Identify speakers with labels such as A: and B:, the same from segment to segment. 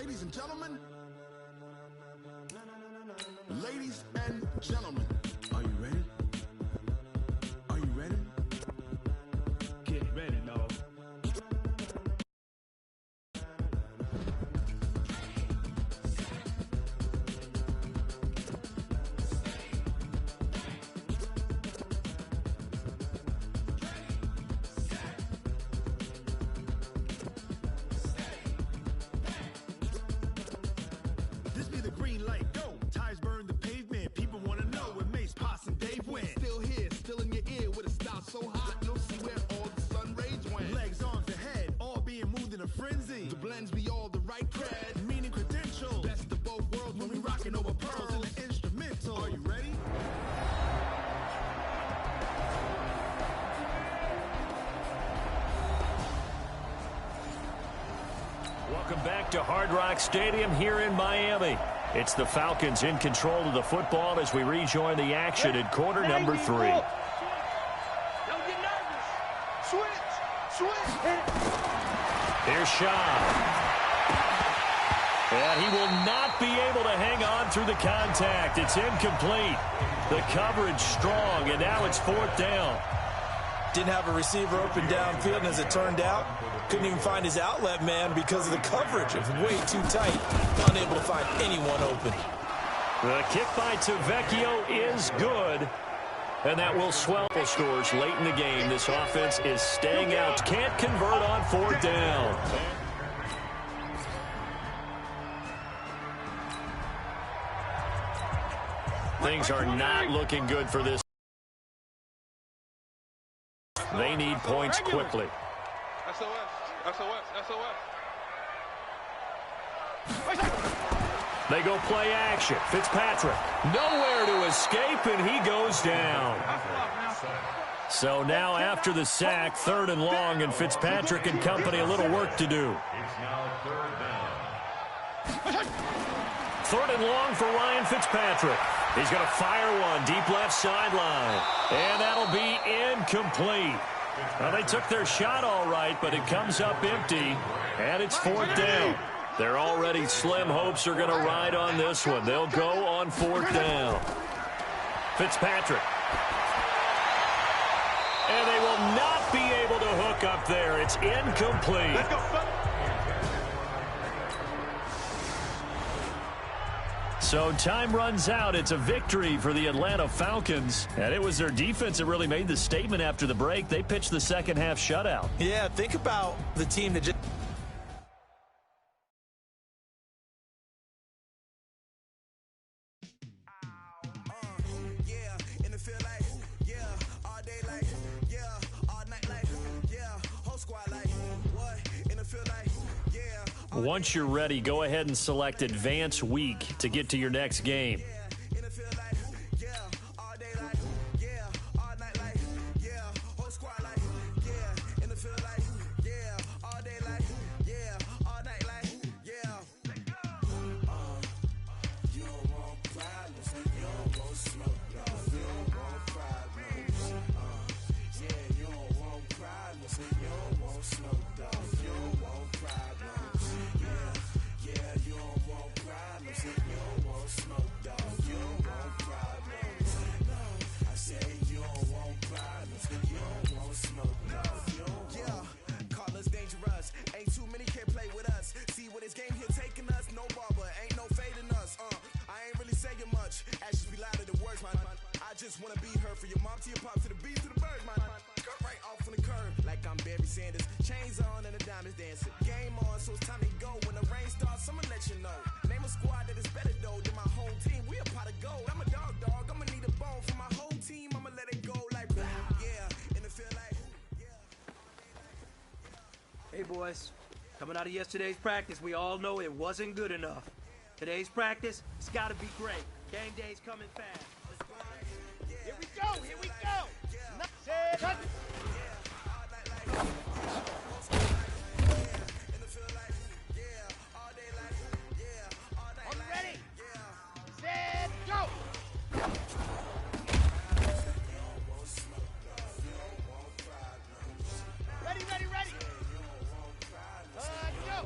A: Ladies and gentlemen, ladies and gentlemen, are you ready? Are you ready? Get ready, dog. This be the green light, go. Tires burn the pavement. People wanna know where Mace, Poss, and Dave went. Still here, still in your ear with a style so hot, you'll see where all the sun rays went. Legs, arms, and head, all being moved in a frenzy. The blends be all the right cred, meaning credentials. Best of both worlds when we rockin' over pearls in the instrumental. Are you ready?
B: Welcome back to Hard Rock Stadium here in Miami. It's the Falcons in control of the football as we rejoin the action at quarter number 3.
C: Don't get nervous. Switch.
B: Here's Shaw. And he will not be able to hang on through the contact. It's incomplete. The coverage strong, and now it's 4th down.
D: Didn't have a receiver open downfield, and as it turned out, couldn't even find his outlet man because of the coverage. It was way too tight. Unable to find anyone open.
B: The kick by Tavecchio is good. And that will swell scores late in the game. This offense is staying out. Can't convert on 4th down. Things are not looking good for this. They need points quickly. They go play action. Fitzpatrick nowhere to escape, and he goes down. So now after the sack, 3rd and long, and Fitzpatrick and company a little work to do. 3rd and long for Ryan Fitzpatrick. He's going to fire one deep left sideline, and that'll be incomplete. Well, they took their shot all right, but it comes up empty, and it's 4th down. Their already slim hopes are going to ride on this one. They'll go on 4th down. Fitzpatrick. And they will not be able to hook up there. It's incomplete.
C: Let's go.
B: So time runs out. It's a victory for the Atlanta Falcons. And it was their defense that really made the statement after the break. They pitched the second half shutout.
D: Yeah, think about the team that just...
B: Once you're ready, go ahead and select Advance Week to get to your next game.
E: Hey boys, coming out of yesterday's practice, we all know it wasn't good enough. Today's practice, it's gotta be great. Game day's coming fast.
C: Here we go, here we go. Set. Ready, set, go. Ready. Go.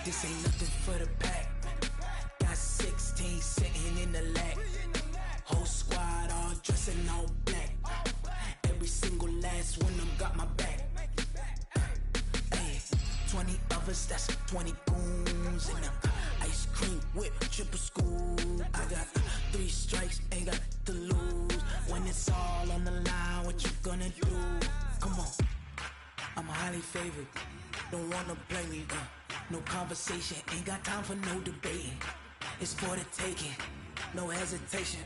F: This ain't nothing for the pack. Got 16 sitting in the lag. Whole squad all dressing all black. Every single last one of them got my back. Hey, 20 of us, that's 20 goons in them. Ice cream whip, triple scoop. I got 3 strikes, ain't got to lose. When it's all on the line, what you gonna do? Come on, I'm highly favored. Don't wanna play me, no conversation, ain't got time for no debating. It's for the taking, no hesitation.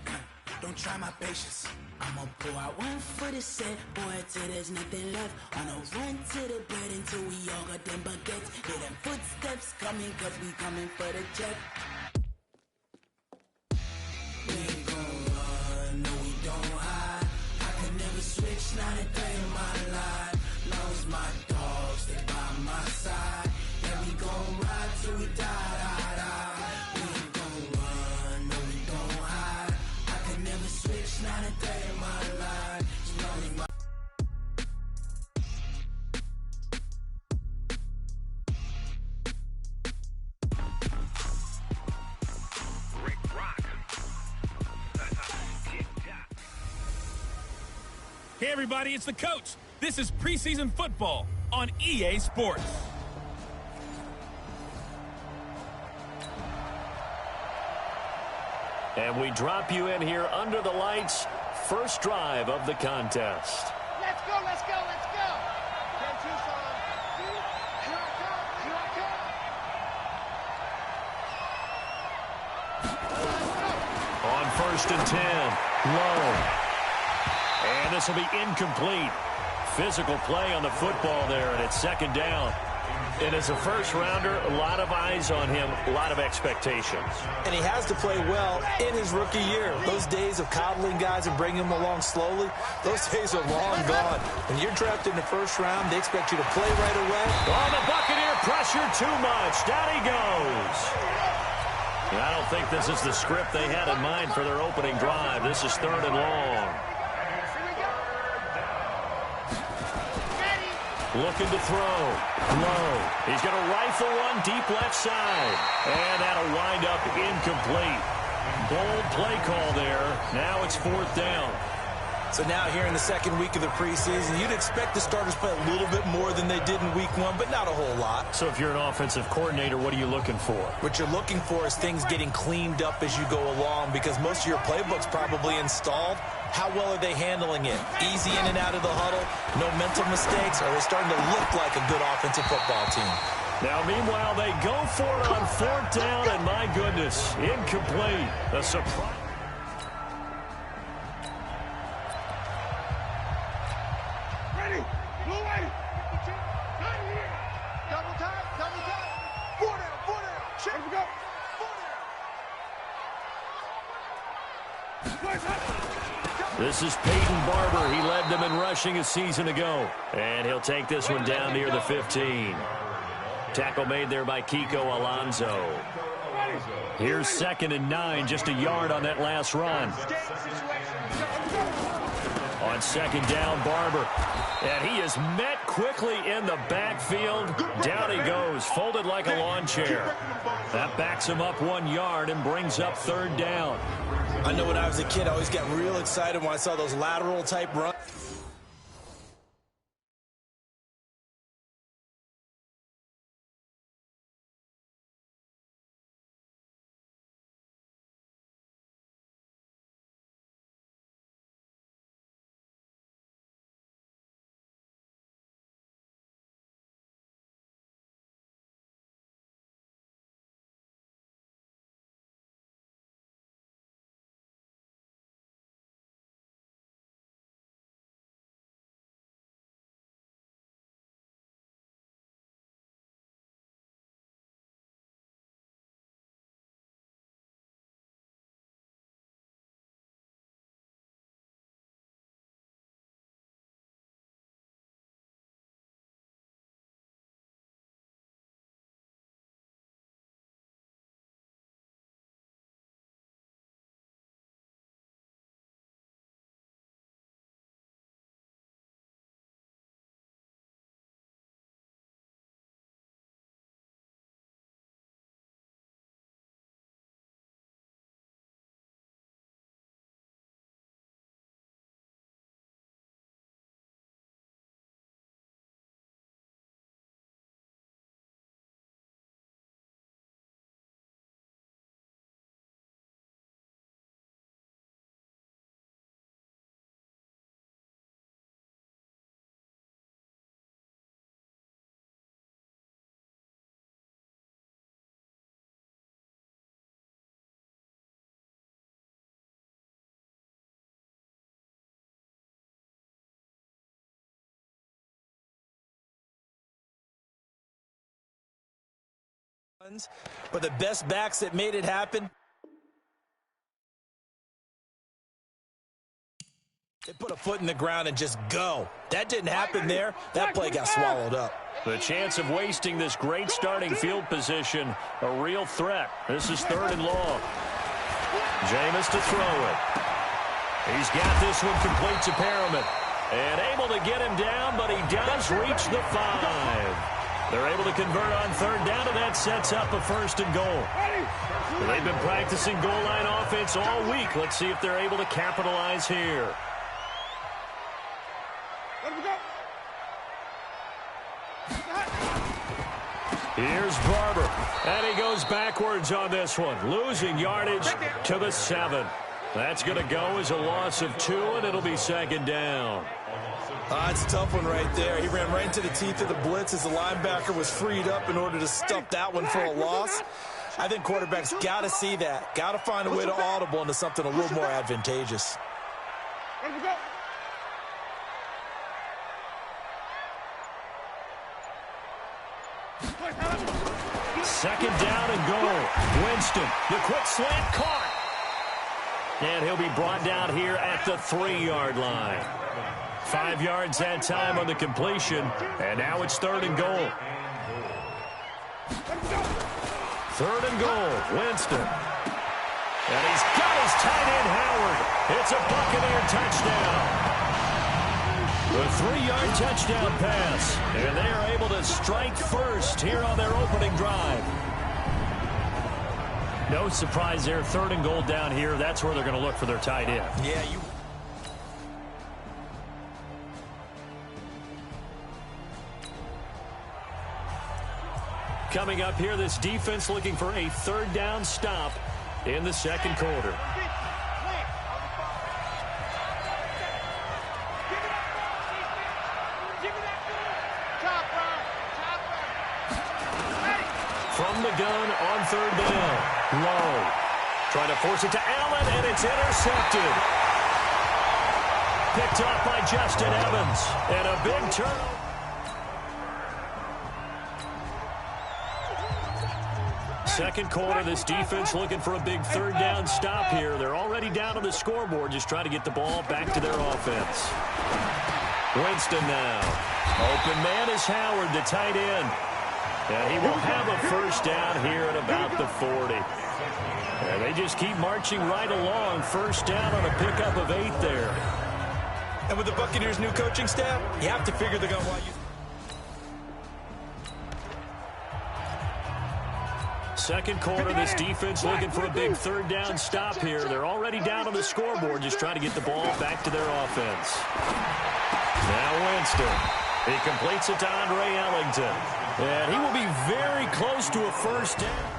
F: Don't try my patience. I'ma pull out one for the set, boy, till there's nothing left. On a run to the bread until we all got them baguettes. Hear them footsteps coming, cause we coming for the check. We ain't gon' run, no we don't hide. I can never switch, not a day in my life. Long as my dogs, they by my side. Yeah, we gon' ride till we die. We ain't gon' run, no we don't hide. I can never switch, not a day in my life. As long as my
G: Hey everybody, it's the coach. This is preseason football on EA Sports.
B: And we drop you in here under the lights. First drive of the contest.
C: Let's go, let's go, let's go. 10 Tucson. Here I come, here I come.
B: On 1st and 10, low. And this will be incomplete. Physical play on the football there, and it's 2nd down. And as a first-rounder, a lot of eyes on him, a lot of expectations.
D: And he has to play well in his rookie year. Those days of coddling guys and bringing them along slowly, those days are long gone. When you're drafted in the 1st round, they expect you to play right away.
B: Oh, the Buccaneer pressure too much. Down he goes. And I don't think this is the script they had in mind for their opening drive. This is 3rd and long. Looking to throw. Low. He's going to rifle one deep left side. And that'll wind up incomplete. Bold play call there. Now it's 4th down.
D: So now here in the 2nd week of the preseason, you'd expect the starters to play a little bit more than they did in week 1, but not a whole lot.
B: So if you're an offensive coordinator, what are you looking for?
D: What you're looking for is things getting cleaned up as you go along, because most of your playbook's probably installed. How well are they handling it? Easy in and out of the huddle? No mental mistakes? Are they starting to look like a good offensive football team?
B: Now, meanwhile, they go for it on 4th down, and my goodness, incomplete. A surprise.
C: Ready, blue way. Right here. Double time, double time. 4 down. Check, we go. 4 down.
B: This is Peyton Barber. He led them in rushing a season ago. And he'll take this one down near the 15. Tackle made there by Kiko Alonso. Here's 2nd and 9, just a yard on that last run. On 2nd down, Barber. And he is met quickly in the backfield. Down he goes, folded like a lawn chair. That backs him up 1 yard and brings up 3rd down.
D: I know when I was a kid, I always got real excited when I saw those lateral type runs. But the best backs that made it happen, they put a foot in the ground and just go. That didn't happen there. That play got swallowed up.
B: The chance of wasting this great starting field position, a real threat. This is 3rd and long. Jameis to throw it. He's got this one complete to Perriman. And able to get him down, but he does reach the 5. They're able to convert on 3rd down, and that sets up a 1st and goal. They've been practicing goal line offense all week. Let's see if they're able to capitalize here. Here's Barber, and he goes backwards on this one, losing yardage to the 7. That's going to go as a loss of 2, and it'll be 2nd down.
D: It's a tough one right there. He ran right into the teeth of the blitz as the linebacker was freed up in order to stuff that one for a loss. I think quarterbacks got to see that. Got to find a way to audible into something a little more advantageous.
B: Second down and goal. Winston, the quick slant caught. And he'll be brought down here at the 3-yard line. 5 yards that time on the completion, and now it's 3rd and goal. 3rd and goal, Winston. And he's got his tight end, Howard. It's a Buccaneer touchdown. The 3-yard touchdown pass, and they are able to strike first here on their opening drive. No surprise there, 3rd and goal down here. That's where they're going to look for their tight end.
D: Yeah,
B: Coming up here, this defense looking for a 3rd down stop in the 2nd quarter. From the gun on 3rd down. Low. Trying to force it to Allen, and it's intercepted. Picked off by Justin Evans. And a big turnover. Second quarter, this defense looking for a big 3rd down stop here. They're already down on the scoreboard, just trying to get the ball back to their offense. Winston now. Open man is Howard, the tight end. And he will have a 1st down here at about the 40. And they just keep marching right along. 1st down on a pickup of 8 there.
D: And with the Buccaneers' new coaching staff, you have to figure they're going to want you.
B: Second quarter, this defense looking for a big 3rd down stop here. They're already down on the scoreboard, just trying to get the ball back to their offense. Now Winston. He completes it to Andre Ellington. And he will be very close to a 1st down.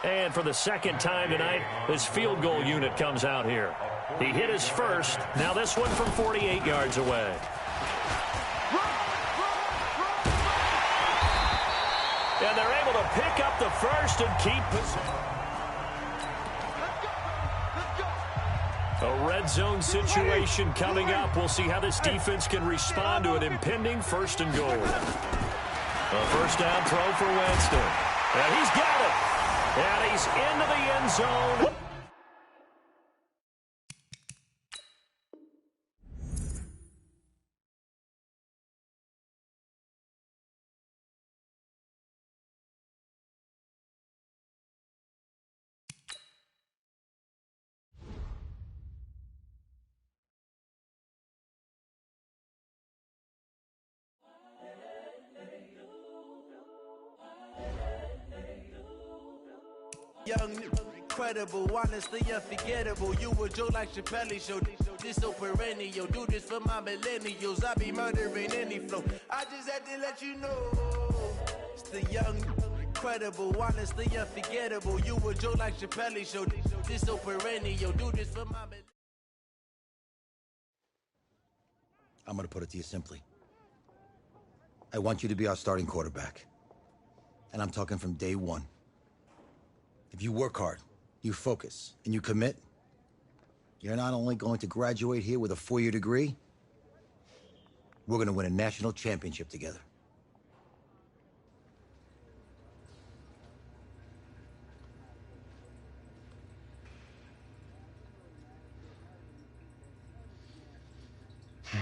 B: And for the 2nd time tonight, this field goal unit comes out here. He hit his first. Now this one from 48 yards away. And they're able to pick up the first and keep possession. A red zone situation coming up. We'll see how this defense can respond to an impending 1st and goal. A 1st down throw for Winston. And he's got it. And he's into the end zone.
H: Young, incredible, honestly unforgettable. You a Joe like Chappelle show. This so perennial. Do this for my millennials. I be murdering any flow. I just had to let you know. It's the young, incredible, honestly unforgettable. You a Joe like Chappelle show. This so perennial. Do this for my millennials.
I: I'm going to put it to you simply. I want you to be our starting quarterback. And I'm talking from day one. If you work hard, you focus, and you commit, you're not only going to graduate here with a 4-year degree, we're going to win a national championship together.
J: I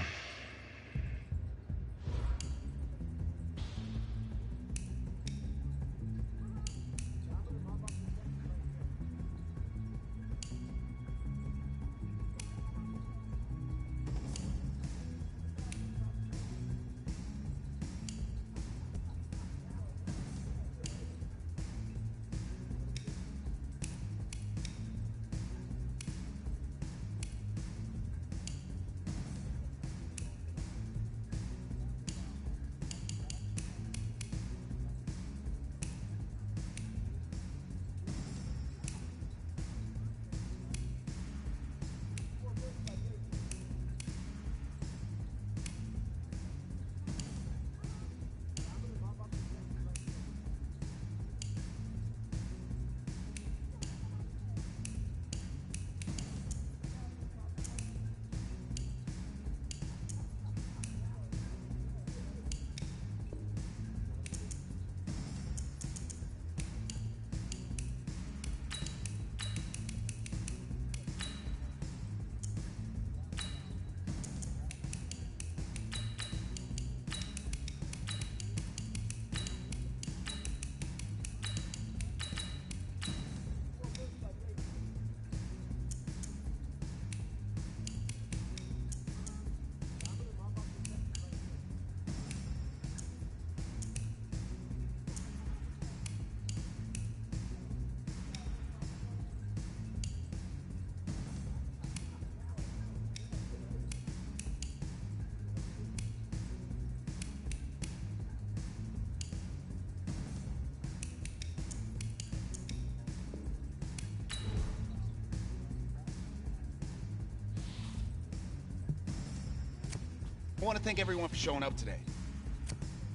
J: want to thank everyone for showing up today.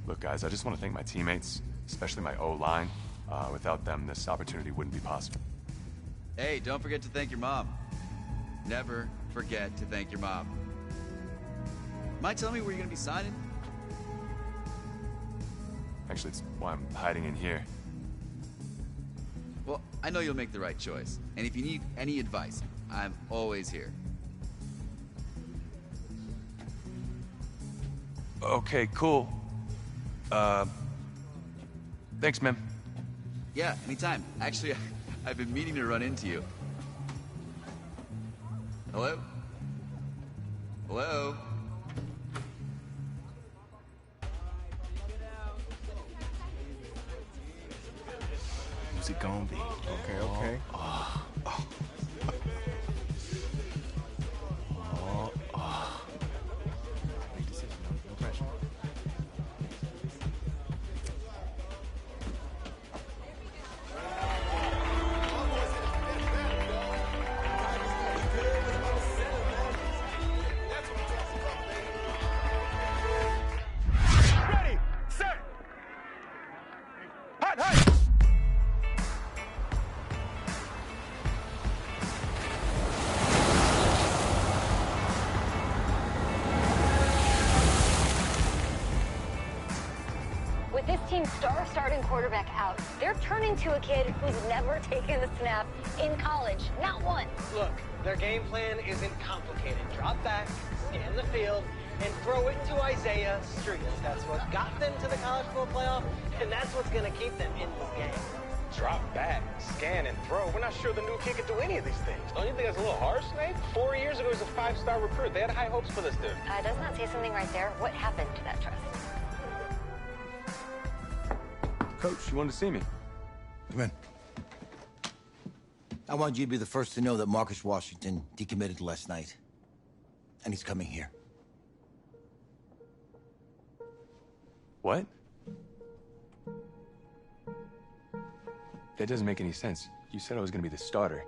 K: Look, guys, I just want to thank my teammates, especially my O-line. Without them, this opportunity wouldn't be possible.
L: Hey, don't forget to thank your mom. Never forget to thank your mom. Mind telling me where you're going to be signing?
K: Actually, it's why I'm hiding in here.
L: Well, I know you'll make the right choice. And if you need any advice, I'm always here.
K: Okay, cool. Thanks, man.
L: Yeah, anytime. Actually, I've been meaning to run into you. Hello? Hello?
J: Who's it gonna be?
M: Okay, okay. Big decision, no pressure.
C: Ready, set, hot, hot.
N: With this team's star starting quarterback out, they're turning to a kid who's never taken a snap in college, not once.
O: Look, their game plan isn't complicated. Drop back, scan the field, and throw it to Isaiah Street. That's what got them to the college football playoff, and that's what's going to keep them in this game.
P: Drop back, scan, and throw. We're not sure the new kid can do any of these things. Don't you think that's a little harsh, Nate? 4 years ago, he was a 5-star recruit. They had high hopes for this dude.
N: Does not say something right there. What happened to that trust?
K: Coach, you wanted to see me?
I: Come in. I want you to be the first to know that Marcus Washington decommitted last night. And he's coming here.
K: What? That doesn't make any sense. You said I was going to be the starter.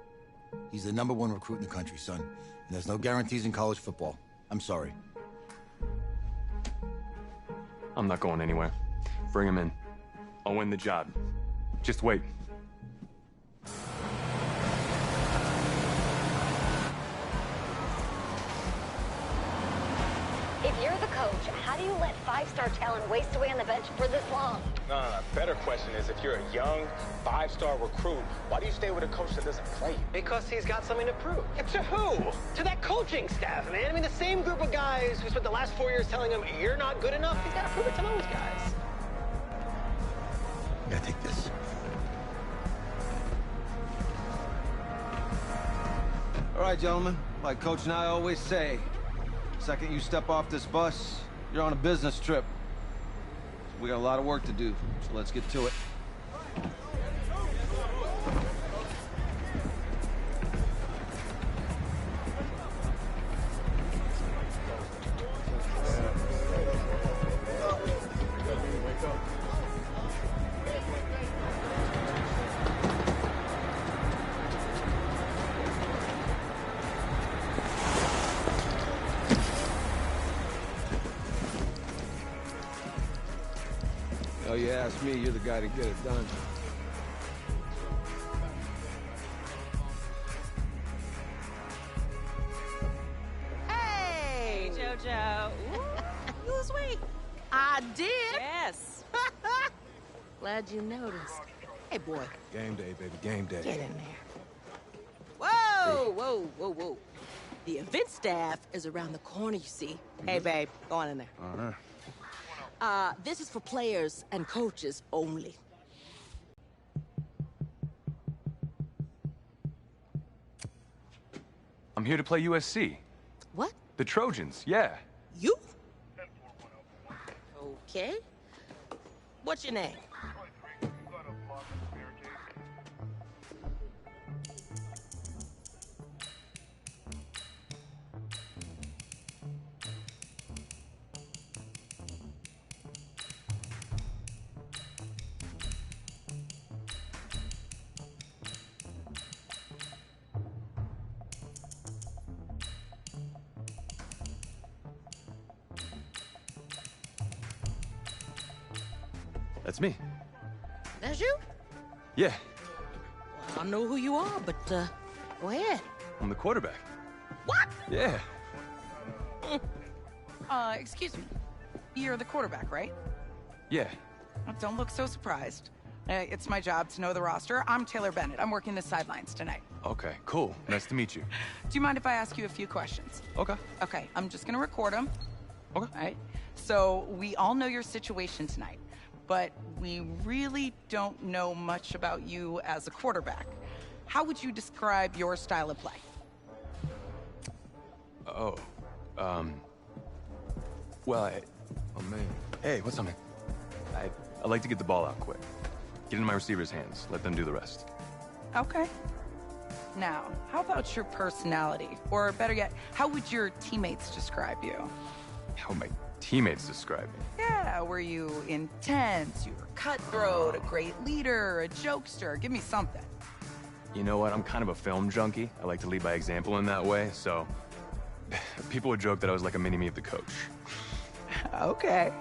I: He's the #1 recruit in the country, son. And there's no guarantees in college football. I'm sorry.
K: I'm not going anywhere. Bring him in. I'll win the job. Just wait.
N: If You're the coach. How do you let five-star talent waste away on the bench for this long?
P: No. Better question is, if you're a young, five-star recruit, why do you stay with a coach that doesn't play you?
O: Because he's got something to prove. Yeah, to who? To that coaching staff, man. I mean, the same group of guys who spent the last 4 years telling him, you're not good enough. He's got to prove it to those guys.
I: I gotta take this.
Q: All right, gentlemen. Like Coach and I always say, second you step off this bus, you're on a business trip. We got a lot of work to do, so let's get to it. Oh, you ask me, you're the guy to get it done.
R: Hey, JoJo.
S: You was weak. I did.
R: Yes.
S: Glad you noticed. Hey, boy.
M: Game day, baby, game day.
S: Get in there. Whoa, whoa, whoa, whoa. The event staff is around the corner, you see. Hey, babe, go on in there.
M: All right.
S: This is for players and coaches only.
K: I'm here to play USC.
S: What?
K: The Trojans, yeah.
S: You? Okay. What's your name?
K: That's me.
S: That's you?
K: Yeah,
S: I don't know who you are, but, go ahead.
K: I'm the quarterback.
S: What?
K: Yeah.
R: Excuse me. You're the quarterback, right?
K: Yeah.
R: Don't look so surprised. It's my job to know the roster. I'm Taylor Bennett. I'm working the sidelines tonight.
K: Okay, cool. Nice to meet you.
R: Do you mind if I ask you a few questions?
K: Okay.
R: Okay, I'm just gonna record them.
K: Okay.
R: All right. So we all know your situation tonight, but we really don't know much about you as a quarterback. How would you describe your style of play?
K: Oh, well, oh man. Hey, what's up, man? I like to get the ball out quick. Get in my receivers' hands. Let them do the rest.
R: Okay. Now, how about your personality? Or better yet, how would your teammates describe you?
K: How would my teammates describe me?
R: Yeah, were you intense? You were cutthroat, a great leader, a jokester? Give me something.
K: You know what? I'm kind of a film junkie. I like to lead by example in that way, so people would joke that I was like a mini-me of the coach.
R: Okay.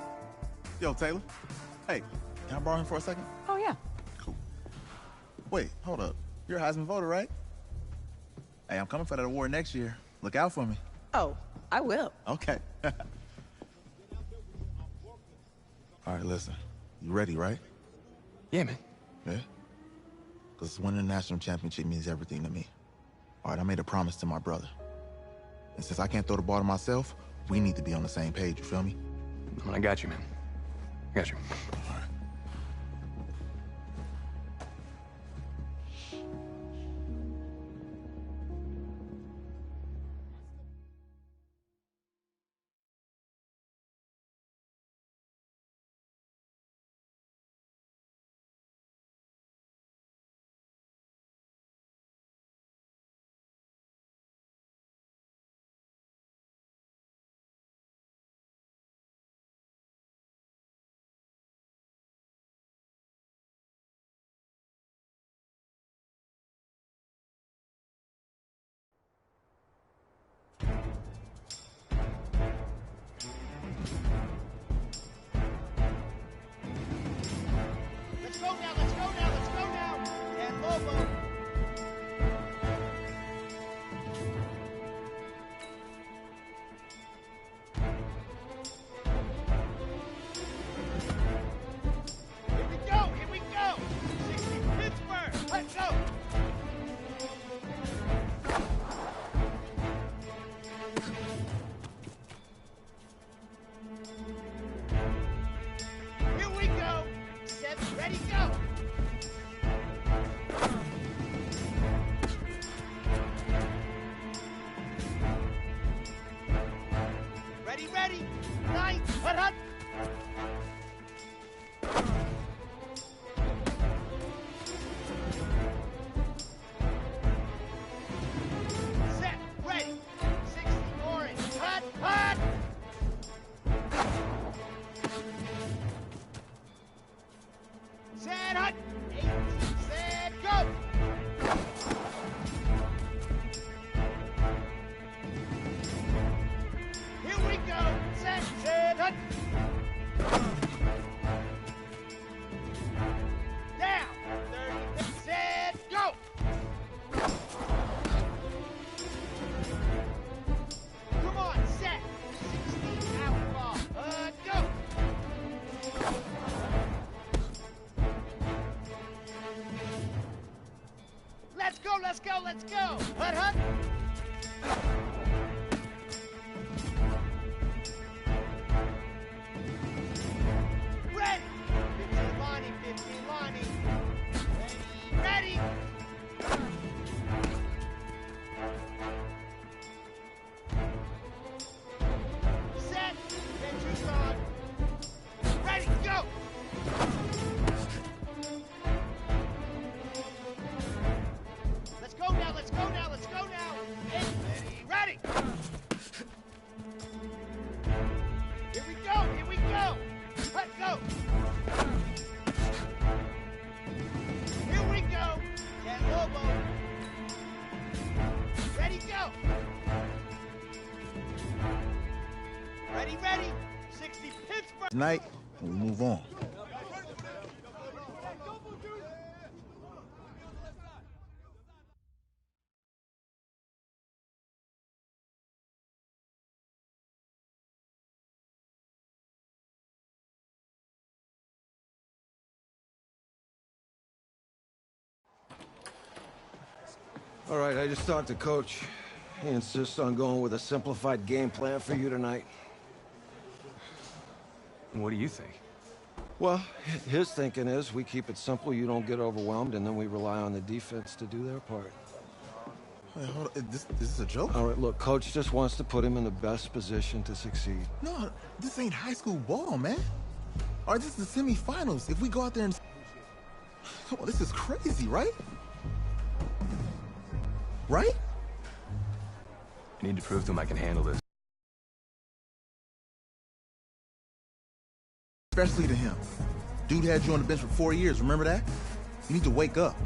J: Yo, Taylor. Hey, can I borrow him for a second?
R: Oh, yeah.
J: Cool. Wait, hold up. You're a Heisman voter, right? Hey, I'm coming for that award next year. Look out for me.
R: Oh, I will.
J: Okay. All right, listen. You ready, right?
K: Yeah, man.
J: Yeah? Because winning the national championship means everything to me. All right, I made a promise to my brother. And since I can't throw the ball to myself, we need to be on the same page, you feel me?
K: I got you, man. I got you.
J: All right.
C: ready. 9, hut. Set, ready. 60 orange, hut. Set, hut. 18, set, go. Here we go. Set, hut. Down. 30, set, go. Come on, set. 16, out ball. Go. Let's go. Hut. Ready. 15 Lonnie, 15 Lonnie. Ready. Set. Get you on. Ready, go. Let's go now. Ready. Here we go. Let's go. Here we go. Get Lobo. Ready, go. Ready. 60 Pittsburgh.
J: Tonight, we move on.
Q: All right, I just talked to Coach. He insists on going with a simplified game plan for you tonight.
K: What do you think?
Q: Well, his thinking is we keep it simple, you don't get overwhelmed, and then we rely on the defense to do their part.
J: Wait, hold on. Is this a joke?
Q: All right, look, Coach just wants to put him in the best position to succeed.
J: No, this ain't high school ball, man. All right, this is the semifinals. If we go out there and... Come on, this is crazy, right? Right?
K: I need to prove to him I can handle this.
J: Especially to him. Dude had you on the bench for 4 years, remember that? You need to wake up.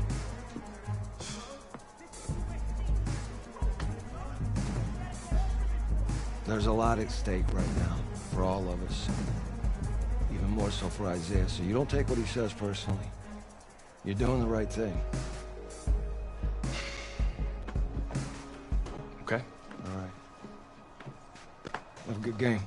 Q: There's a lot at stake right now for all of us. Even more so for Isaiah, so you don't take what he says personally. You're doing the right thing.
K: Okay.
Q: All right. Have a good game.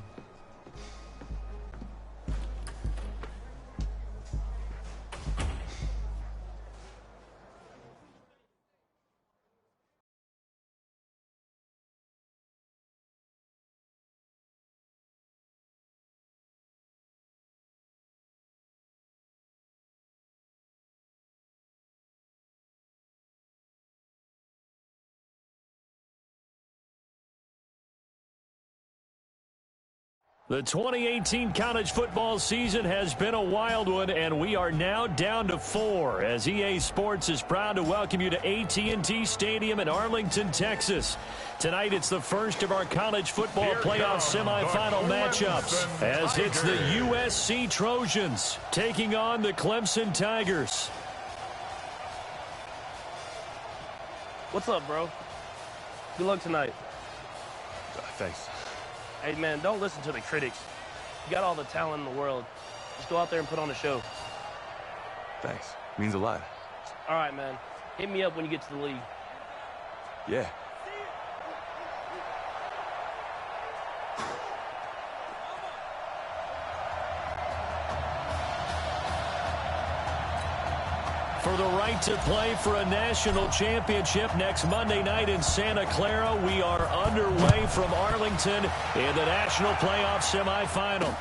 B: The 2018 college football season has been a wild one, and we are now down to 4 as EA Sports is proud to welcome you to AT&T Stadium in Arlington, Texas. Tonight, it's the first of our college football playoff semifinal matchups as it's the USC Trojans taking on the Clemson Tigers.
T: What's up, bro? Good luck tonight.
K: Thanks.
T: Hey, man, don't listen to the critics. You got all the talent in the world. Just go out there and put on a show.
K: Thanks. Means a lot.
T: All right, man. Hit me up when you get to the league.
K: Yeah.
B: For the right to play for a national championship next Monday night in Santa Clara, we are underway from Arlington in the national playoff semifinal.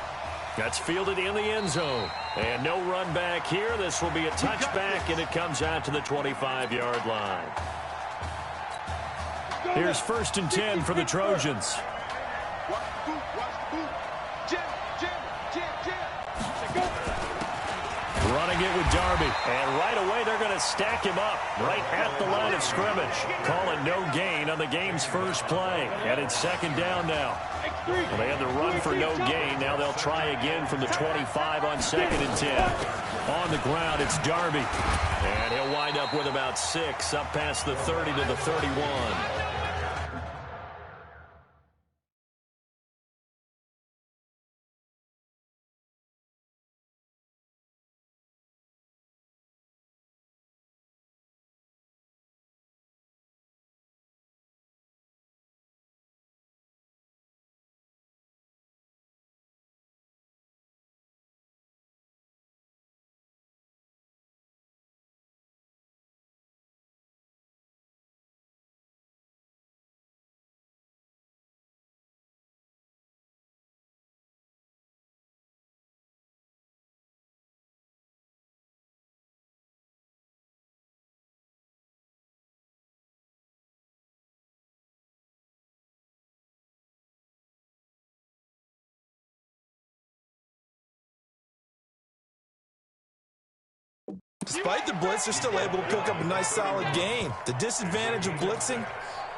B: That's fielded in the end zone. And no run back here. This will be a touchback, and it comes out to the 25-yard line. Here's 1st and 10 for the Trojans. throwing it with Darby. And right away, they're going to stack him up right at the line of scrimmage. Call it no gain on the game's first play. And it's second down now. Well, they had the run for no gain. Now they'll try again from the 25 on 2nd and 10. On the ground, it's Darby. And he'll wind up with about 6 up past the 30 to the 31.
D: Despite the blitz, they're still able to pick up a nice, solid gain. The disadvantage of blitzing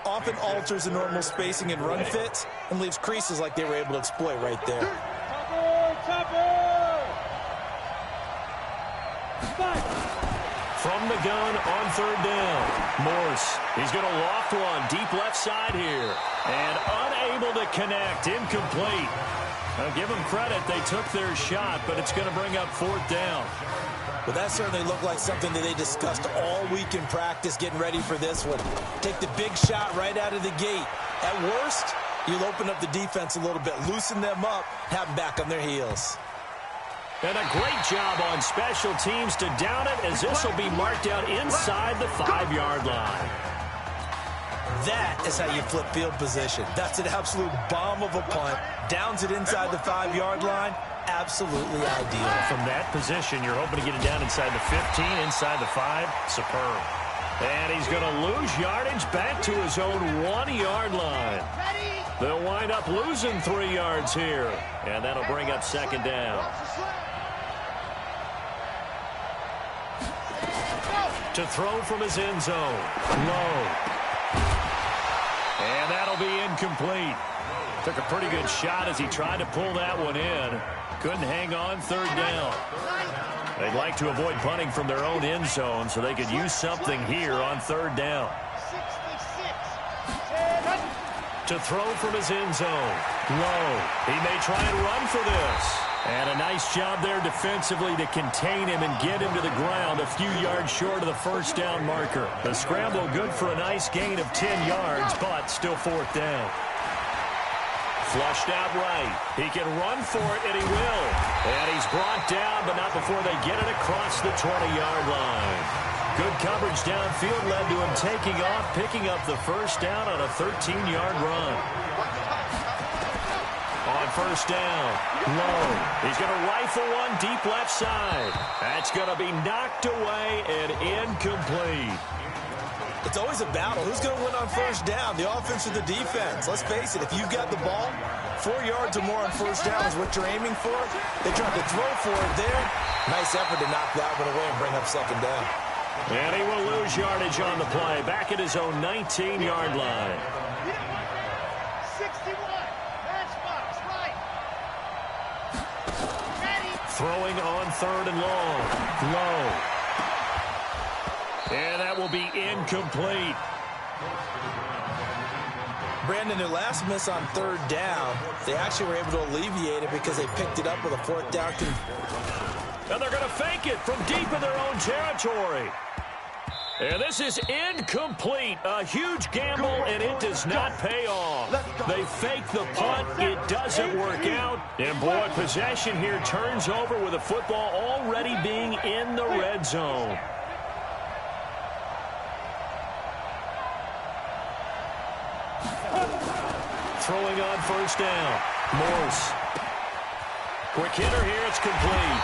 D: often alters the normal spacing and run fits and leaves creases like they were able to exploit right there.
B: From the gun on 3rd down, Morse. He's going to loft one deep left side here. And unable to connect, incomplete. Now give them credit, they took their shot, but it's going to bring up 4th down.
D: Well, that certainly looked like something that they discussed all week in practice getting ready for this one. Take the big shot right out of the gate. At worst, you'll open up the defense a little bit, loosen them up, have them back on their heels.
B: And a great job on special teams to down it, as this will be marked out inside the 5-yard line.
D: That is how you flip field position. That's an absolute bomb of a punt. Downs it inside the 5-yard line. Absolutely ideal.
B: From that position, you're hoping to get it down inside the 15, inside the 5. Superb. And he's going to lose yardage back to his own 1-yard line. They'll wind up losing 3 yards here. And that'll bring up 2nd down. To throw from his end zone. Low. And that'll be incomplete. Took a pretty good shot as he tried to pull that one in. Couldn't hang on 3rd down. They'd like to avoid punting from their own end zone so they could use something here on 3rd down. To throw from his end zone. Low. He may try and run for this. And a nice job there defensively to contain him and get him to the ground a few yards short of the 1st down marker. The scramble good for a nice gain of 10 yards, but still 4th down. Flushed out right. He can run for it, and he will. And he's brought down, but not before they get it across the 20-yard line. Good coverage downfield led to him taking off, picking up the 1st down on a 13-yard run. On 1st down, Low. He's going to rifle one deep left side. That's going to be knocked away and incomplete.
D: It's always a battle. Who's going to win on 1st down, the offense or the defense? Let's face it, if you've got the ball, 4 yards or more on 1st down is what you're aiming for. They tried to throw for it there. Nice effort to knock that one away and bring up 2nd down.
B: And he will lose yardage on the play, back at his own 19-yard line.
C: 61, matchbox, right.
B: Throwing on 3rd and long. Low. And that will be incomplete.
D: Brandon, their last miss on 3rd down, they actually were able to alleviate it because they picked it up with a 4th down.
B: And they're going to fake it from deep in their own territory. And this is incomplete. A huge gamble, and it does not pay off. They fake the punt. It doesn't work out. And, boy, possession here turns over with the football already being in the red zone. Throwing on 1st down. Morse. Quick hitter here. It's complete.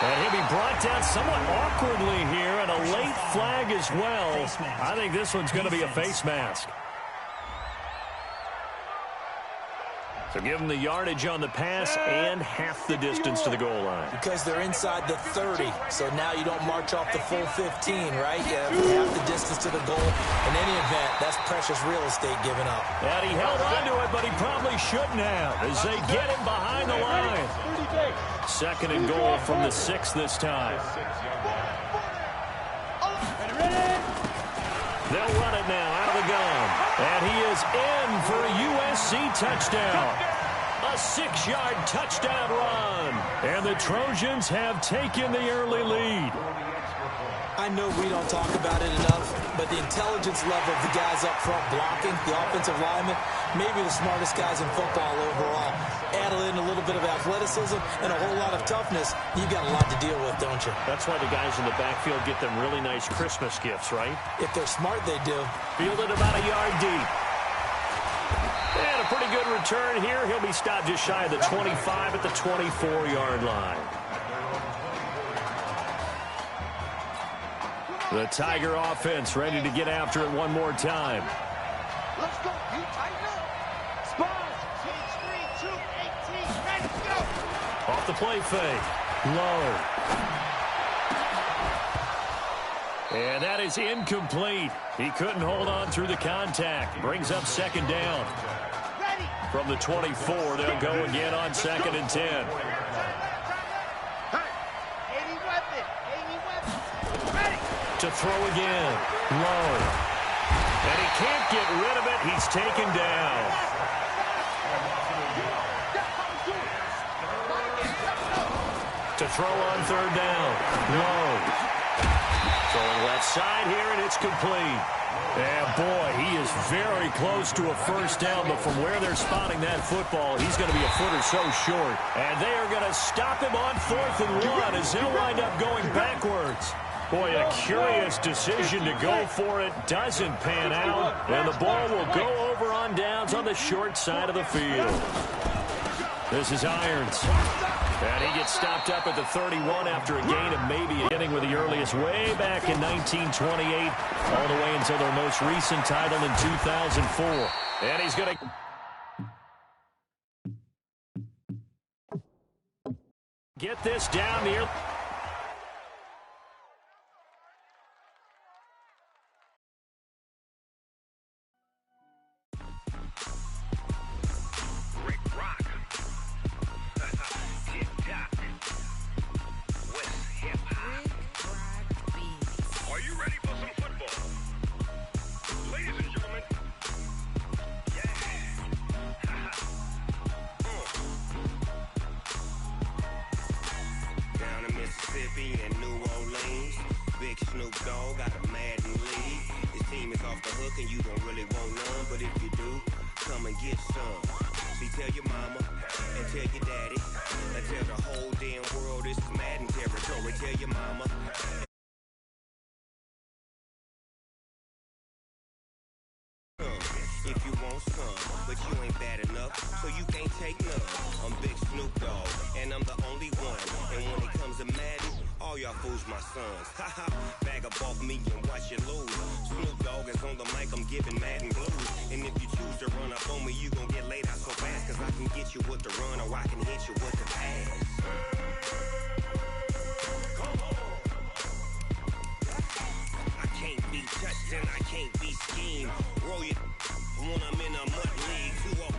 B: And he'll be brought down somewhat awkwardly here, and a late flag as well. I think this one's going to be a face mask. So give them the yardage on the pass and half the distance to the goal line.
D: Because they're inside the 30, so now you don't march off the full 15, right? You have half the distance to the goal. In any event, that's precious real estate given up.
B: And he held on to it, but he probably shouldn't have as they get him behind the line. 2nd and goal from the 6 this time. They'll run it now out of the gun. And he is in for a USC touchdown. A 6-yard touchdown run. And the Trojans have taken the early lead.
D: I know we don't talk about it enough, but the intelligence level of the guys up front blocking, the offensive linemen, maybe the smartest guys in football overall. Add in a little bit of athleticism and a whole lot of toughness, you've got a lot to deal with, don't you?
B: That's why the guys in the backfield get them really nice Christmas gifts, right?
D: If they're smart, they do.
B: Fielded about a yard deep. And a pretty good return here. He'll be stopped just shy of the 25 at the 24-yard line. The Tiger offense ready to get after it one more time.
C: Let's go. You tighten up. Spurs. 3, 2, 18. Ready to go.
B: Off the play fake. Low. And that is incomplete. He couldn't hold on through the contact. Brings up 2nd down. From the 24, they'll go again on 2nd and 10. To throw again. Low. And he can't get rid of it. He's taken down. To throw on 3rd down. Low. Throwing left side here, and it's complete. And boy, he is very close to a 1st down, but from where they're spotting that football, he's going to be a foot or so short. And they are going to stop him on 4th and 1 as they'll wind up going backwards. Boy, a curious decision to go for it. Doesn't pan out. And the ball will go over on downs on the short side of the field. This is Irons. And he gets stopped up at the 31 after a gain of maybe a inning with the earliest way back in 1928, all the way until their most recent title in 2004. And he's going to get this down near.
U: And New Orleans, big Snoop Dogg got a Madden league. His team is off the hook and you don't really want none, but if you do, come and get some. See, tell your mama and tell your daddy and tell the whole damn world this is Madden territory. Tell your mama. If you want some, but you ain't bad enough, so you can't take none. I'm Big Snoop Dogg, and I'm the only one. And when it comes to Madden, all y'all fools my sons. Haha, bag up off me and watch you lose. Snoop Dogg is on the mic, I'm giving Madden blues. And if you choose to run up on me, you gon' get laid out so fast, cause I can get you with the run or I can hit you with the pass. I can't be touched and I can't be schemed. Roll you when I'm in a mud league. 2-0.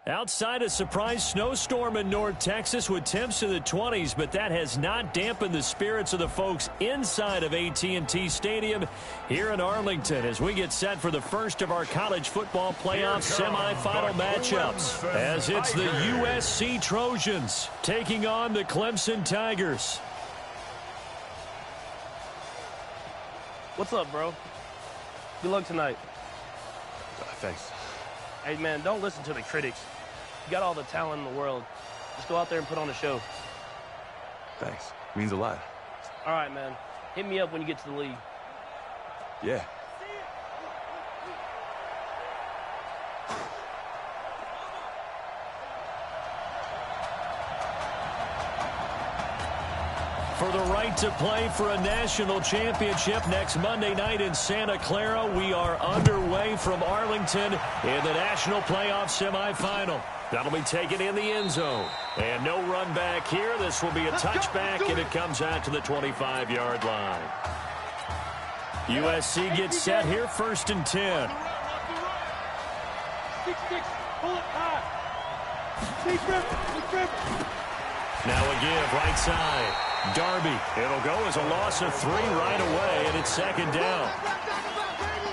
B: Outside a surprise snowstorm in North Texas with temps to the 20s, but that has not dampened the spirits of the folks inside of AT&T Stadium here in Arlington as we get set for the first of our college football playoff semifinal matchups, as it's the USC Trojans taking on the Clemson Tigers.
T: What's up, bro? Good luck tonight.
K: Thanks.
T: Hey, man, don't listen to the critics. You got all the talent in the world. Just go out there and put on a show.
K: Thanks. Means a lot.
T: All right, man. Hit me up when you get to the league.
K: Yeah.
B: For the right to play for a national championship next Monday night in Santa Clara, we are underway from Arlington in the national playoff semifinal. That'll be taken in the end zone. And no run back here. This will be a touchback, and it comes out to the 25-yard line. USC gets set here, 1st and 10. Now a give, right side. Darby. It'll go as a loss of 3 right away, and it's 2nd down.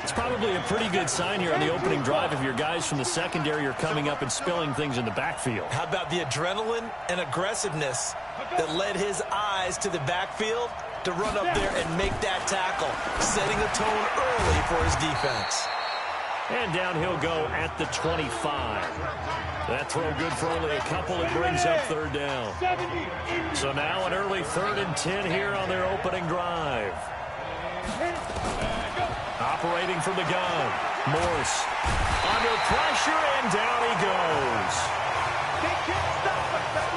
B: It's probably a pretty good sign here on the opening drive if your guys from the secondary are coming up and spilling things in the backfield.
D: How about the adrenaline and aggressiveness that led his eyes to the backfield to run up there and make that tackle, setting a tone early for his defense.
B: And down he'll go at the 25. That throw good for only a couple. It brings up 3rd down. So now an early 3rd and 10 here on their opening drive. Operating from the gun. Morse under pressure, and down he goes.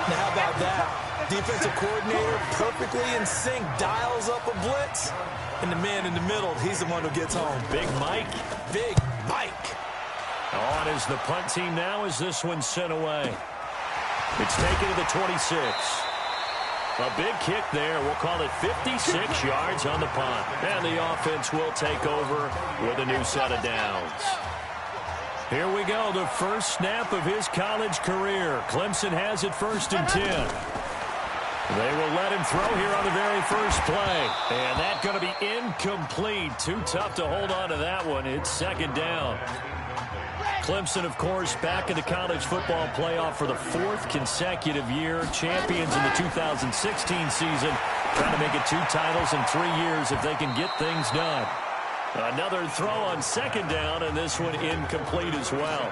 D: Now how about that? Defensive coordinator perfectly in sync, dials up a blitz. And the man in the middle, he's the one who gets home.
B: Big Mike.
D: Big Mike.
B: On is the punt team now as this one's sent away. It's taken to the 26. A big kick there. We'll call it 56 yards on the punt. And the offense will take over with a new set of downs. Here we go, the first snap of his college career. Clemson has it 1st and 10. They will let him throw here on the very first play. And that's going to be incomplete. Too tough to hold on to that one. It's 2nd down. Clemson, of course, back in the college football playoff for the 4th consecutive year. Champions in the 2016 season. Trying to make it 2 titles in 3 years if they can get things done. Another throw on 2nd down, and this one incomplete as well.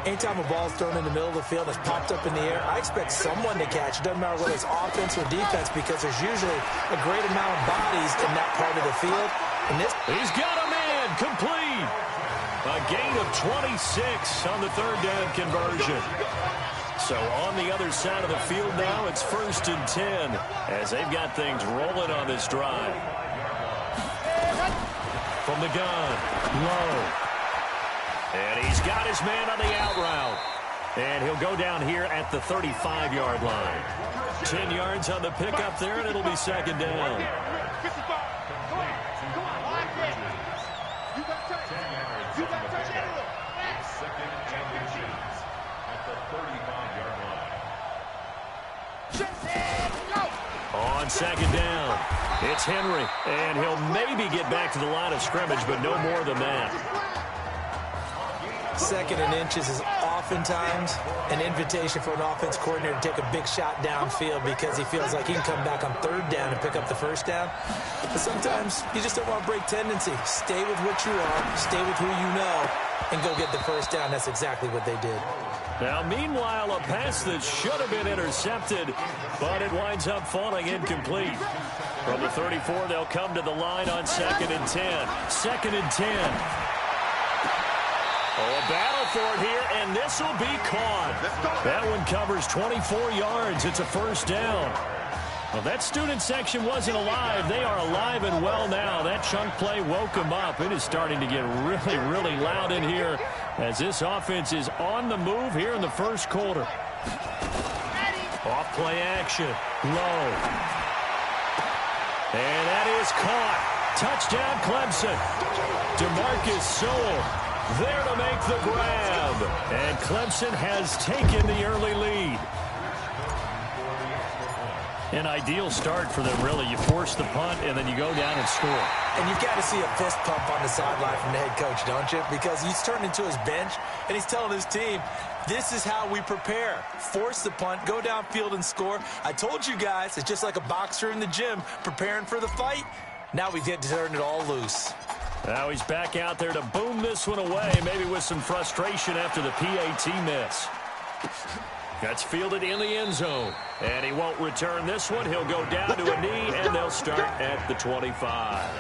D: Anytime a ball's thrown in the middle of the field that's popped up in the air, I expect someone to catch. It doesn't matter whether it's offense or defense, because there's usually a great amount of bodies in that part of the field. And this,
B: he's got a man, complete. A gain of 26 on the 3rd down conversion. So on the other side of the field now, it's 1st and 10 as they've got things rolling on this drive. From the gun, low. And he's got his man on the out route. And he'll go down here at the 35-yard line. 10 yards on the pickup there, and it'll be 2nd down. On 2nd down, it's Henry, and he'll maybe get back to the line of scrimmage, but no more than that.
D: 2nd and inches is oftentimes an invitation for an offense coordinator to take a big shot downfield because he feels like he can come back on 3rd down and pick up the 1st down. But sometimes you just don't want to break tendency. Stay with what you are, stay with who you know, and go get the 1st down. That's exactly what they did.
B: Now, meanwhile, a pass that should have been intercepted, but it winds up falling incomplete. From the 34, they'll come to the line on 2nd and 10. 2nd and 10. Oh, a battle for it here, and this will be caught. That one covers 24 yards. It's a 1st down. Well, that student section wasn't alive. They are alive and well now. That chunk play woke them up. It is starting to get really, really loud in here as this offense is on the move here in the 1st quarter. Off play action. Low. And that is caught. Touchdown, Clemson. DeMarcus Sewell there to make the grab. And Clemson has taken the early lead. An ideal start for them, really. You force the punt, and then you go down and score.
D: And you've got to see a fist pump on the sideline from the head coach, don't you? Because he's turned into his bench, and he's telling his team, this is how we prepare. Force the punt, go downfield and score. I told you guys, it's just like a boxer in the gym preparing for the fight. Now we get to turn it all loose.
B: Now he's back out there to boom this one away, maybe with some frustration after the PAT miss. That's fielded in the end zone. And he won't return this one. He'll go down to a knee, and they'll start at the 25.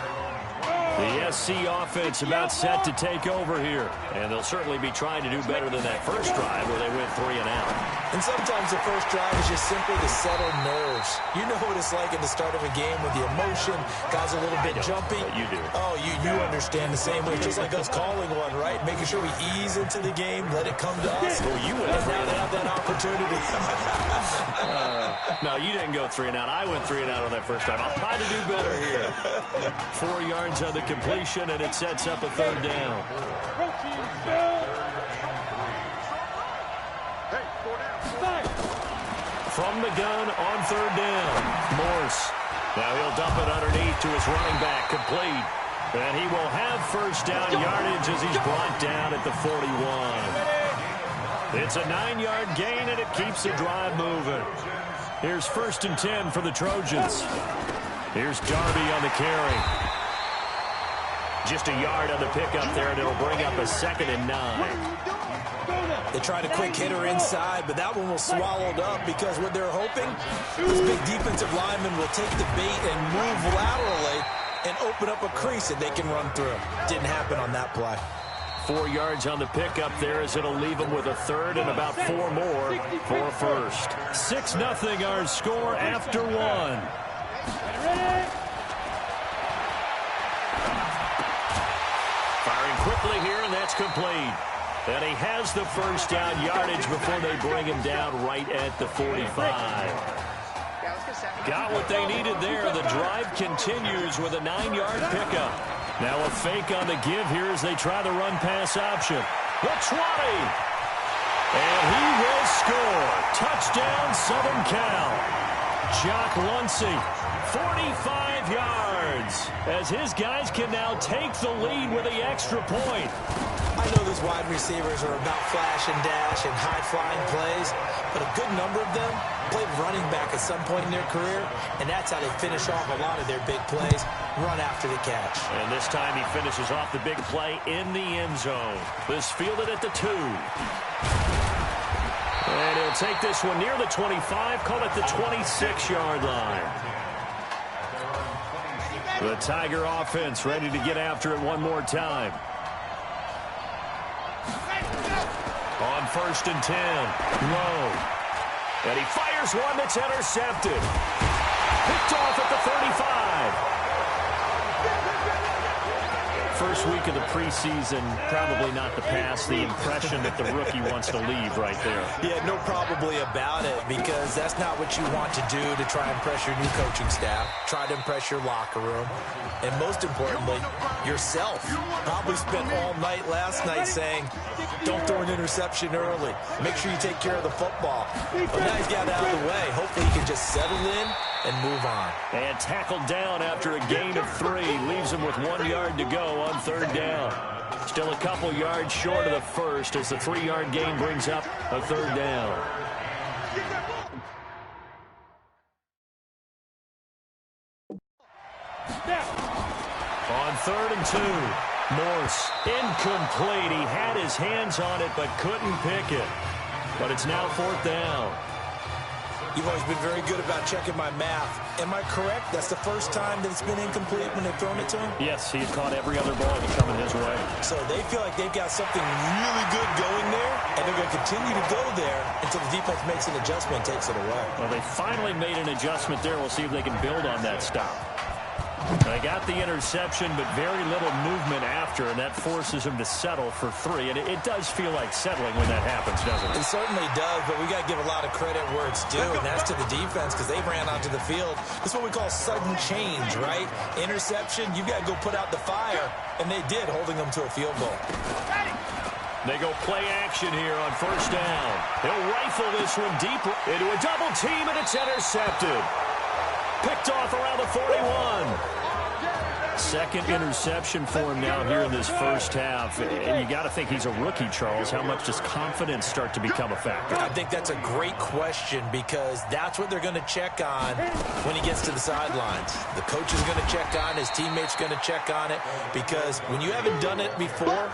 B: The SC offense about set to take over here. And they'll certainly be trying to do better than that first drive where they went 3 and out.
D: And sometimes the first drive is just simply to settle nerves. You know what it's like at the start of a game with the emotion, guys a little bit jumpy.
B: You do.
D: Oh, you understand the same way, just like us calling one, right? Making sure we ease into the game, let it come to us.
B: Well, you went
D: and now they have that opportunity.
B: No, you didn't go 3 and out. I went 3 and out on that first time. I'll try to do better here. 4 yards on the completion, and it sets up a third down. From the gun on third down, Morse. Now he'll dump it underneath to his running back, complete. And he will have first down yardage as he's brought down at the 41. It's a 9-yard gain, and it keeps the drive moving. Here's 1st and 10 for the Trojans. Here's Darby on the carry. Just a yard on the pickup there, and it'll bring up a 2nd and 9.
D: They tried a quick hitter inside, but that one was swallowed up because what they're hoping, this big defensive lineman will take the bait and move laterally and open up a crease that they can run through. Didn't happen on that play.
B: 4 yards on the pickup there as it'll leave them with a third and about 4 more for a first. 6-0 our score after 1. Firing quickly here, and that's complete. And he has the first down yardage before they bring him down right at the 45. Got what they needed there. The drive continues with a 9-yard pickup. Now a fake on the give here as they try the run-pass option. The 20. And he will score. Touchdown, Southern Cal. Jock Luncey, 45 yards, as his guys can now take the lead with the extra point.
D: I know these wide receivers are about flash and dash and high-flying plays, but a good number of them played running back at some point in their career, and that's how they finish off a lot of their big plays, run after the catch.
B: And this time he finishes off the big play in the end zone. This fielded at the 2. And he'll take this one near the 25, call it the 26-yard line. The Tiger offense ready to get after it one more time. On 1st and 10, low. And he fires one that's intercepted. Picked off at the 35. First week of the preseason, probably not the pass. The impression that the rookie wants to leave right there.
D: Yeah, no probably about it, because that's not what you want to do to try and impress your new coaching staff. Try to impress your locker room. And most importantly, yourself. Probably spent all night last night saying, don't throw an interception early. Make sure you take care of the football. But now he's got it out of the way. Hopefully he can just settle in and move on.
B: And tackled down after a gain of 3. Leaves him with 1 yard to go on third down. Still a couple yards short of the first as the 3-yard gain brings up a third down. On 3rd and 2, Morse incomplete. He had his hands on it but couldn't pick it. But it's now 4th down.
D: You've always been very good about checking my math. Am I correct? That's the first time that it's been incomplete when they've thrown it to him?
B: Yes, he's caught every other ball that's coming his way.
D: So they feel like they've got something really good going there, and they're going to continue to go there until the defense makes an adjustment and takes it away.
B: Well, they finally made an adjustment there. We'll see if they can build on that stop. They got the interception, but very little movement after, and that forces him to settle for 3. And it does feel like settling when that happens, doesn't it?
D: It certainly does, but we got to give a lot of credit where it's due, and that's to the defense because they ran onto the field. It's what we call sudden change, right? Interception, you've got to go put out the fire, and they did, holding them to a field goal.
B: They go play action here on 1st down. He'll rifle this one deep into a double team, and it's intercepted. Picked off around the 41. Second interception for him now here in this first half. And you got to think he's a rookie, Charles. How much does confidence start to become a factor?
D: I think that's a great question because that's what they're going to check on when he gets to the sidelines. The coach is going to check on, his teammates going to check on it because when you haven't done it before,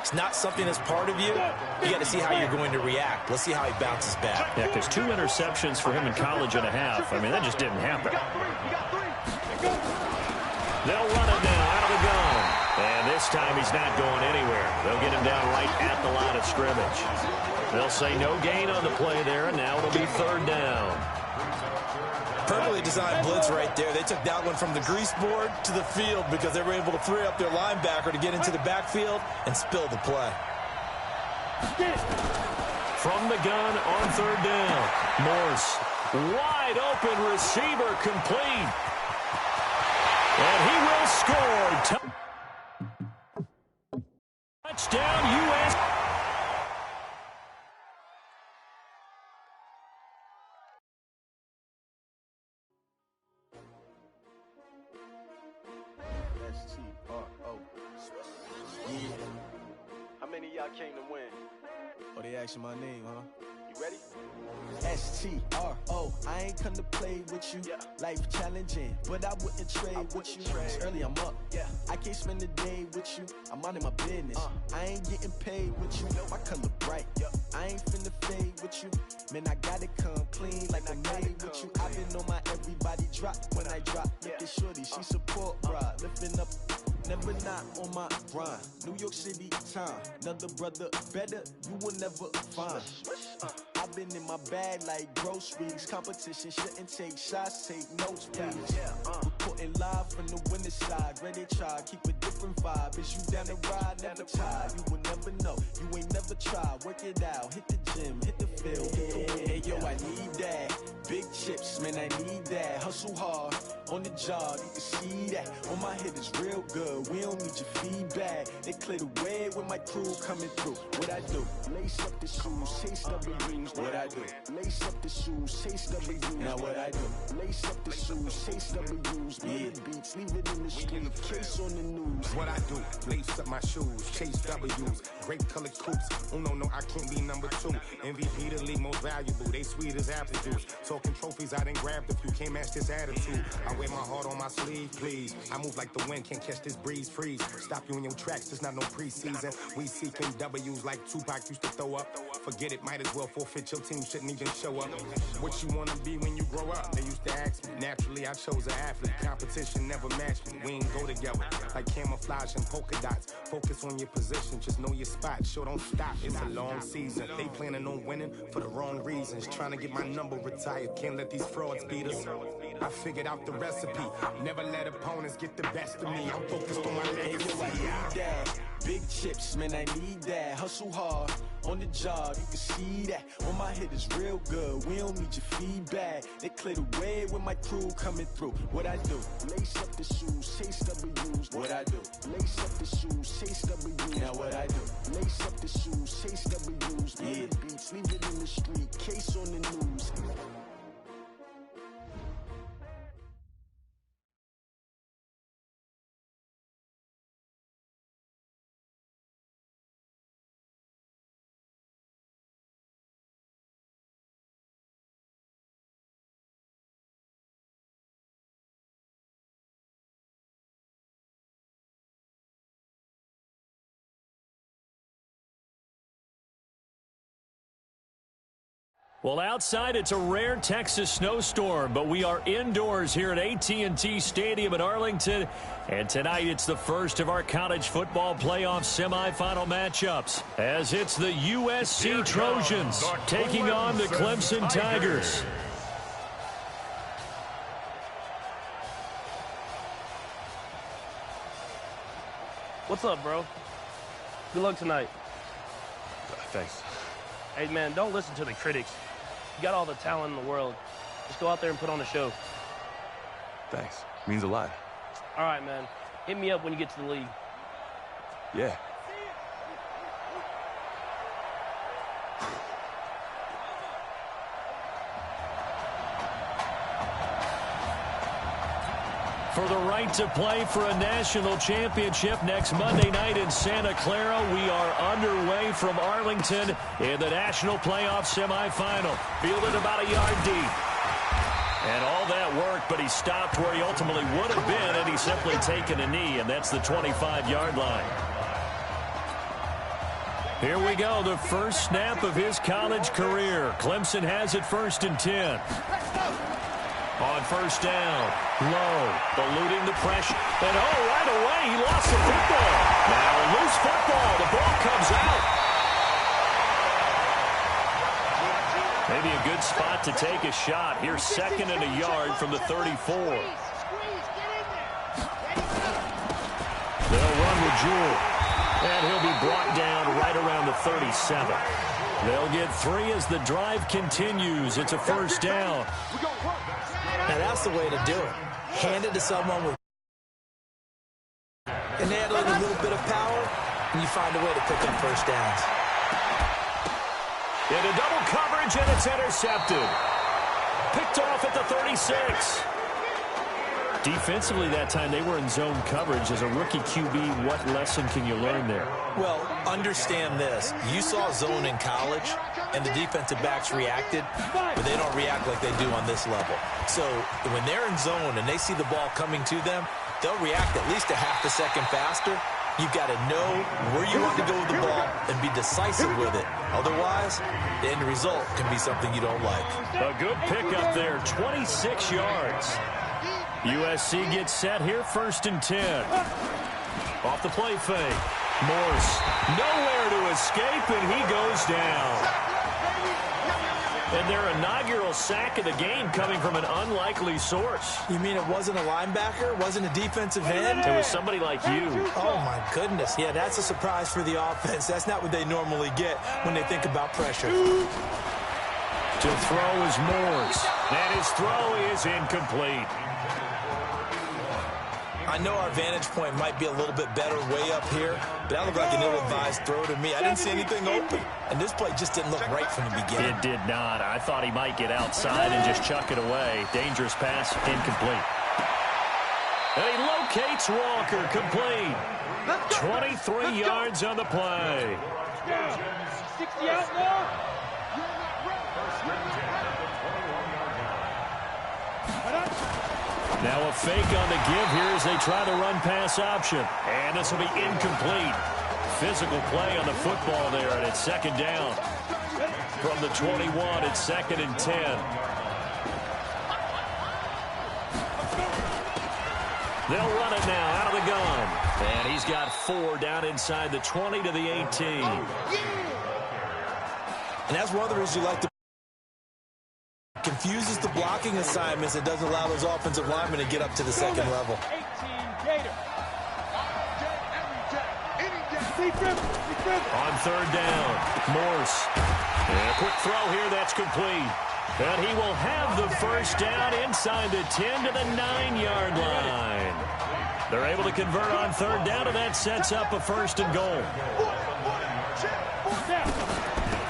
D: It's not something that's part of you. You got to see how you're going to react. Let's see how he bounces back.
B: Yeah, because 2 interceptions for him in college and a half. I mean, that just didn't happen. They'll run it now out of the gun. And this time he's not going anywhere. They'll get him down right at the line of scrimmage. They'll say no gain on the play there, and now it'll be 3rd down.
D: Perfectly designed blitz right there. They took that one from the grease board to the field because they were able to free up their linebacker to get into the backfield and spill the play.
B: From the gun on 3rd down. Morse, wide open receiver, complete. And he will score. Touchdown, U.S.
H: How many of y'all came to win?
Q: Oh, they asking my name, huh?
H: You ready?
Q: S-T-R-O, I ain't come to play with you.
H: Yeah.
Q: Life challenging, but I wouldn't trade with you. It's early, I'm up.
H: Yeah.
Q: I can't spend the day with you. I'm minding my business. I ain't getting paid with you. My color bright. I ain't finna fade with you. Man, I gotta come clean like I'm made with you. I've been on my everybody drop when I drop. Look at shorty, she support, bruh. Lifting up. Never not on my grind. New York City time. Another brother better, you will never find. I've been in my bag like groceries. Competition shouldn't take shots, take notes, please. Reporting live from the winning side. Ready to try, keep a different vibe. Is you down the ride, never tired. You will never know, you ain't never tried. Work it out, hit the gym, hit the field, hit the win. Hey yo, I need that. Big chips, man, I need that. Hustle hard, on the job, you can see that. On my head is real good, we don't need your feedback. They clear the way with my crew coming through. What I do? Lace up the shoes, chase W's. What I do? Lace up the shoes, chase W's. Now what I do? Lace up the shoes, chase W's. Yeah. Beats, leave it in the street, case on the news.
A: What I do? Lace up my shoes, chase W's. Great colored coops. Oh no, I can't be number 2. MVP the league most valuable. They sweet as apple juice. Talking trophies, I done grabbed a few. Can't match this attitude. I wear my heart on my sleeve, please. I move like the wind, can't catch this breeze. Freeze. Stop you in your tracks. There's not no preseason. We seeking W's like Tupac used to throw up. Forget it, might as well forfeit. Your team shouldn't even show up. What you wanna be when you grow up? They used to ask me. Naturally, I chose an athlete. Competition never matched me. We ain't go together like camouflage and polka dots. Focus on your position, just know your spot. Sure, don't stop. It's a long season. They planning on winning for the wrong reasons. Trying to get my number retired. Can't let these frauds beat us. I figured out the recipe. Never let opponents get the best of me. I'm focused on my legacy.
Q: I need that. Big chips, man, I need that. Hustle hard, on the job, you can see that. On my head is real good, we don't need your feedback. They clear the way with my crew coming through. What I do? Lace up the shoes, chase W's. What I do? Lace up the shoes, chase W's. Now what I do? Lace up the shoes, chase W's. Yeah. Beats, leave it in the street, case on the news.
B: Well, outside it's a rare Texas snowstorm, but we are indoors here at AT&T Stadium in Arlington. And tonight it's the first of our college football playoff semifinal matchups, as it's the USC Trojans taking on the Clemson Tigers.
T: What's up, bro? Good luck tonight.
K: Thanks.
T: Hey, man, don't listen to the critics. You got all the talent in the world. Just go out there and put on a show.
K: Thanks. Means a lot.
T: All right, man. Hit me up when you get to the league.
K: Yeah.
B: For the right to play for a national championship next Monday night in Santa Clara, we are underway from Arlington in the national playoff semifinal. Fielded about a yard deep. And all that work, but he stopped where he ultimately would have been, and he's simply taken a knee, and that's the 25-yard line. Here we go, the first snap of his college career. Clemson has it 1st and 10. On first down, Low, eluding the pressure. And right away, he lost the football. Now a loose football. The ball comes out. Maybe a good spot to take a shot. Here's 2nd and a yard from the 34. They'll run with Jewell. And he'll be brought down right around the 37. They'll get 3 as the drive continues. It's a first down.
D: Now that's the way to do it. Hand it to someone with and handling a little bit of power, and you find a way to pick up first downs.
B: Into double coverage, and it's intercepted. Picked off at the 36. Defensively that time, they were in zone coverage. As a rookie QB, what lesson can you learn there?
D: Well, understand this. You saw zone in college, and the defensive backs reacted, but they don't react like they do on this level. So when they're in zone and they see the ball coming to them, they'll react at least a half a second faster. You've got to know where you want to go with the ball and be decisive with it. Otherwise, the end result can be something you don't like.
B: A good pickup there, 26 yards. USC gets set here, 1st and 10. Off the play fake. Morse, nowhere to escape, and he goes down. And their inaugural sack of the game coming from an unlikely source.
D: You mean it wasn't a linebacker? Wasn't a defensive end?
B: It was somebody like you.
D: Oh, my goodness. Yeah, that's a surprise for the offense. That's not what they normally get when they think about pressure.
B: To throw is Morse, and his throw is incomplete.
D: I know our vantage point might be a little bit better way up here, but that looked like an ill-advised throw to me. I didn't see anything open, and this play just didn't look right from the beginning.
B: It did not. I thought he might get outside and just chuck it away. Dangerous pass, incomplete. And he locates Walker, complete. 23 yards on the play.
C: 60 out now.
B: Now a fake on the give here as they try the run-pass option. And this will be incomplete. Physical play on the football there, and it's 2nd down. From the 21, it's 2nd and 10. They'll run it now out of the gun. And he's got 4 down inside the 20 to the 18.
D: And that's one of the reasons you like to confuses the blocking assignments and doesn't allow those offensive linemen to get up to the 2nd level.
C: 18 Gator.
B: On 3rd down, Morse. And a quick throw here, that's complete. And he will have the first down inside the 10 to the 9-yard line. They're able to convert on 3rd down, and that sets up a 1st and goal.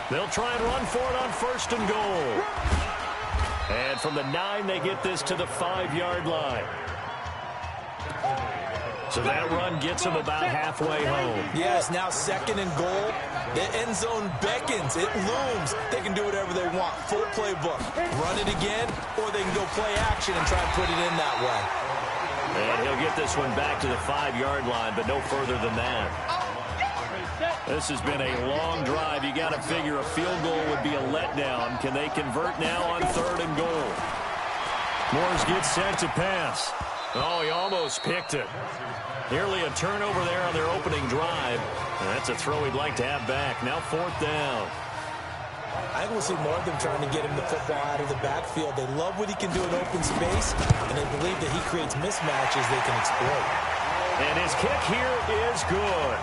B: They'll try and run for it on 1st and goal. And from the 9, they get this to the 5-yard line. So that run gets them about halfway home.
D: Yes, now 2nd and goal. The end zone beckons. It looms. They can do whatever they want. Full playbook. Run it again, or they can go play action and try and put it in that way.
B: And he'll get this one back to the 5-yard line, but no further than that. This has been a long drive. You got to figure a field goal would be a letdown. Can they convert now on 3rd and goal? Morse gets set to pass. Oh, he almost picked it. Nearly a turnover there on their opening drive. And that's a throw he'd like to have back. Now 4th down.
D: I think we'll see more of them trying to get him the football out of the backfield. They love what he can do in open space, and they believe that he creates mismatches they can exploit.
B: And his kick here is good.